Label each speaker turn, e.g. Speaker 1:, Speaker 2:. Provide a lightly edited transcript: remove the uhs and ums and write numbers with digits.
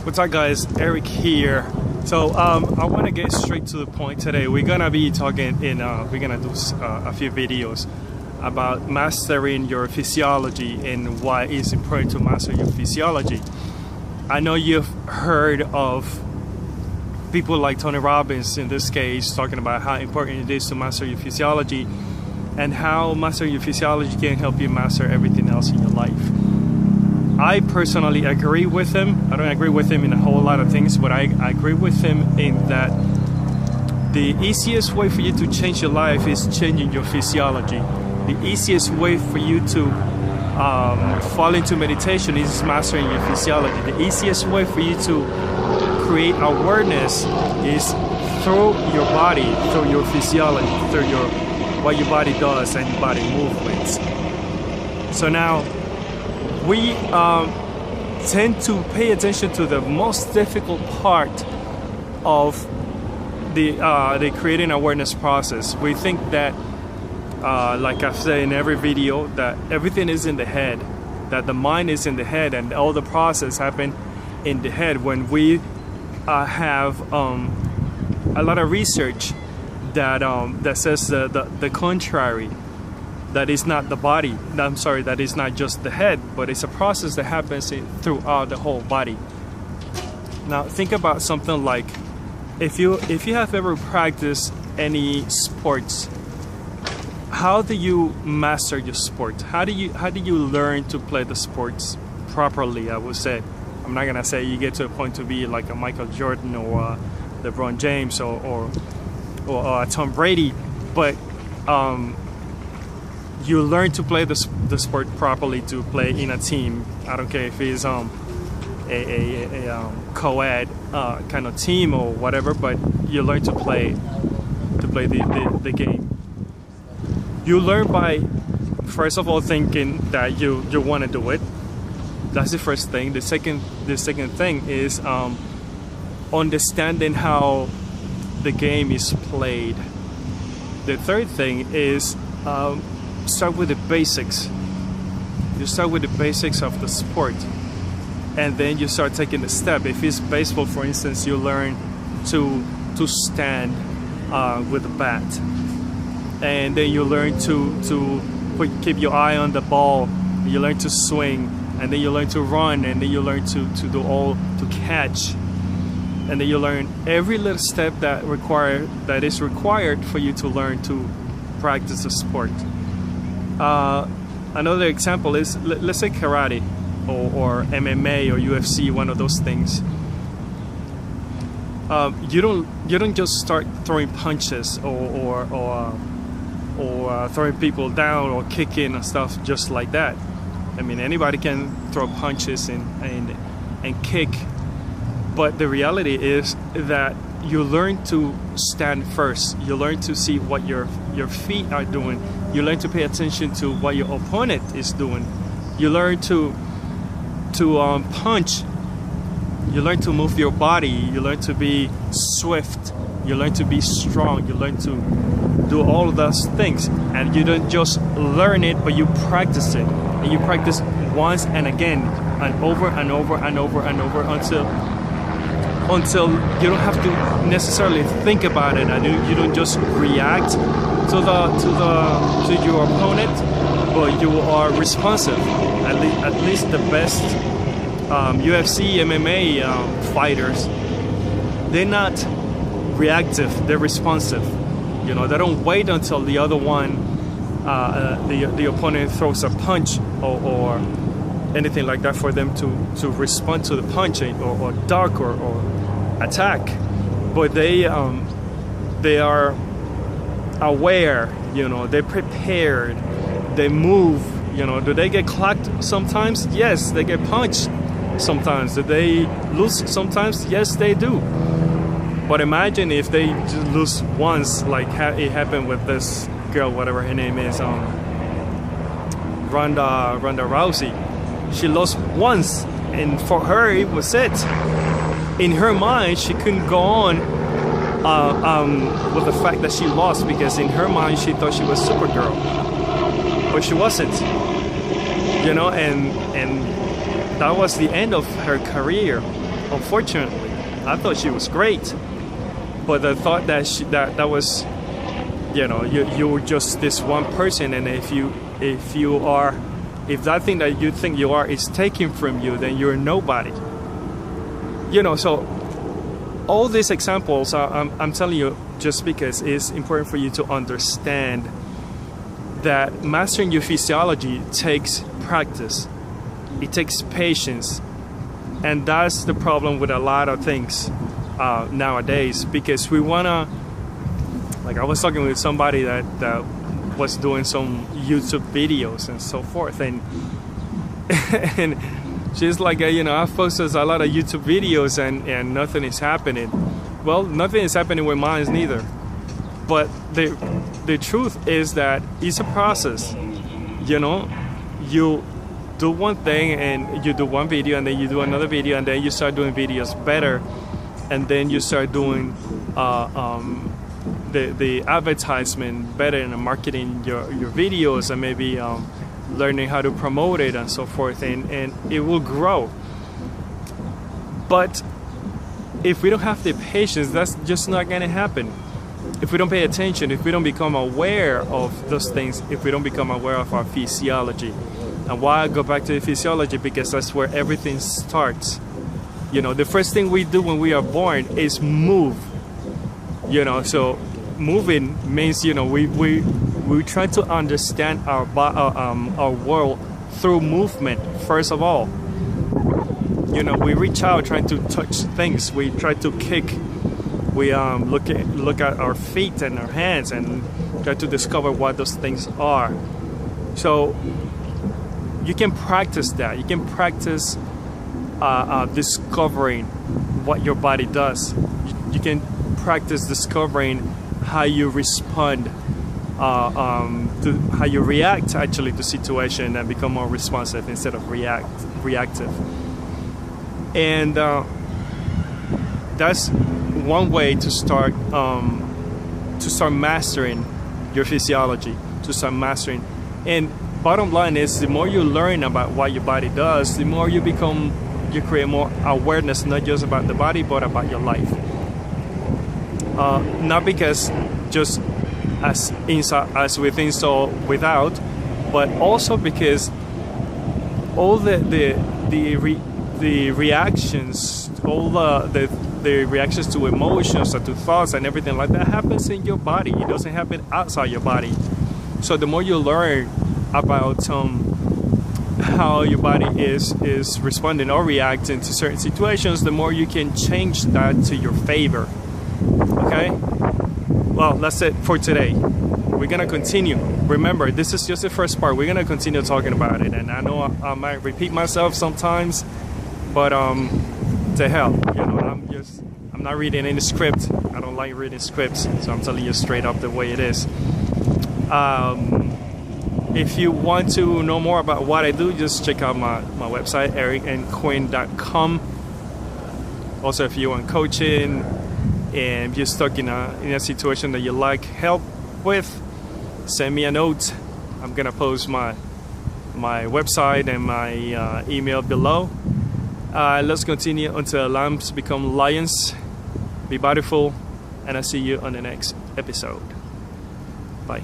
Speaker 1: What's up, guys? Eric here. So I want to get straight to the point today. We're gonna be talking we're gonna do a few videos about mastering your physiology and why it's important to master your physiology. I know you've heard of people like Tony Robbins, in this case, talking about how important it is to master your physiology and how mastering your physiology can help you master everything else in your life. I personally agree with him. I don't agree with him in a whole lot of things, but I agree with him in that the easiest way for you to change your life is changing your physiology. The easiest way for you to fall into meditation is mastering your physiology. The easiest way for you to create awareness is through your body, through your physiology, through what your body does and your body movements. So now, we tend to pay attention to the most difficult part of the creating awareness process. We think that, like I've said in every video, that everything is in the head, that the mind is in the head, and all the process happen in the head. When we have a lot of research that says the contrary. That is not the body. I'm sorry, that is not just the head, but it's a process that happens throughout the whole body. Now think about something like, if you have ever practiced any sports, how do you master your sport? How do you learn to play the sports properly? I would say, I'm not gonna say you get to a point to be like a Michael Jordan or LeBron James or Tom Brady, but you learn to play the sport properly, to play in a team. I don't care if it's a co-ed kind of team or whatever, but you learn to play the game. You learn by, first of all, thinking that you want to do it. That's the first thing. The second thing is understanding how the game is played. The third thing is start with the basics. You start with the basics of the sport, and then you start taking the step. If it's baseball, for instance, you learn to stand with a bat, and then you learn to keep your eye on the ball. You learn to swing, and then you learn to run, and then you learn to catch, and then you learn every little step that is required for you to learn to practice a sport. Another example is, let's say karate or MMA or UFC, one of those things. You don't just start throwing punches or throwing people down or kicking and stuff just like that. I mean, anybody can throw punches and kick, but the reality is that you learn to stand first. You learn to see what your feet are doing. You learn to pay attention to what your opponent is doing. You learn to punch. You learn to move your body. You learn to be swift. You learn to be strong. You learn to do all of those things. And you don't just learn it, but you practice it. And you practice once and again, and over and over and over and over until you don't have to necessarily think about it, and you don't just react to your opponent, but you are responsive. At least the best UFC, MMA fighters, they're not reactive, they're responsive. You know, they don't wait until the other one, the opponent throws a punch or anything like that for them to respond to the punch or duck or attack, but they are aware. You know, they're prepared. They move. You know, do they get clocked sometimes? Yes, they get punched sometimes. Do they lose sometimes? Yes, they do. But imagine if they just lose once, like it happened with this girl, whatever her name is, Ronda Rousey. She lost once, and for her it was it. In her mind, she couldn't go on with the fact that she lost, because in her mind she thought she was Supergirl, but she wasn't. You know, and that was the end of her career. unfortunately, I thought she was great, but the thought that that was, you know, you were just this one person, and if that thing that you think you are is taken from you, then you're nobody. You know, so all these examples I'm telling you just because it's important for you to understand that mastering your physiology takes practice. It takes patience. And that's the problem with a lot of things nowadays, because we wanna, like I was talking with somebody that was doing some YouTube videos and so forth, and and she's like, you know, I've posted a lot of YouTube videos and nothing is happening. Well, nothing is happening with mine neither. But the truth is that it's a process. You know, you do one thing and you do one video, and then you do another video, and then you start doing videos better, and then you start doing the advertisement better and marketing your videos, and maybe learning how to promote it and so forth, and it will grow. But if we don't have the patience, that's just not going to happen. If we don't pay attention, if we don't become aware of those things, if we don't become aware of our physiology. And why I go back to the physiology? Because that's where everything starts. You know, the first thing we do when we are born is move. You know, so moving means, you know, we try to understand our world through movement first of all. You know, we reach out trying to touch things. We try to kick. We look at our feet and our hands and try to discover what those things are. So you can practice that. You can practice discovering what your body does. You can practice discovering how you respond, to how you react actually to situation, and become more responsive instead of reactive. And that's one way to start mastering your physiology, to start mastering. And bottom line is, the more you learn about what your body does, the more you create more awareness, not just about the body, but about your life. Not because just as inside as within, so without, but also because all the reactions, all the reactions to emotions or to thoughts and everything like that happens in your body. It doesn't happen outside your body. So the more you learn about how your body is responding or reacting to certain situations, the more you can change that to your favor. Okay? Well, that's it for today. We're gonna continue. Remember, this is just the first part. We're gonna continue talking about it, and I know I might repeat myself sometimes, but to hell, you know, I'm not reading any script. I don't like reading scripts, so I'm telling you straight up the way it is. If you want to know more about what I do, just check out my website, ericandquinn.com. Also, if you want coaching and if you're stuck in a situation that you like help with, send me a note. I'm gonna post my website and my email below. Let's continue until lambs become lions. Be bodyful, and I'll see you on the next episode. Bye.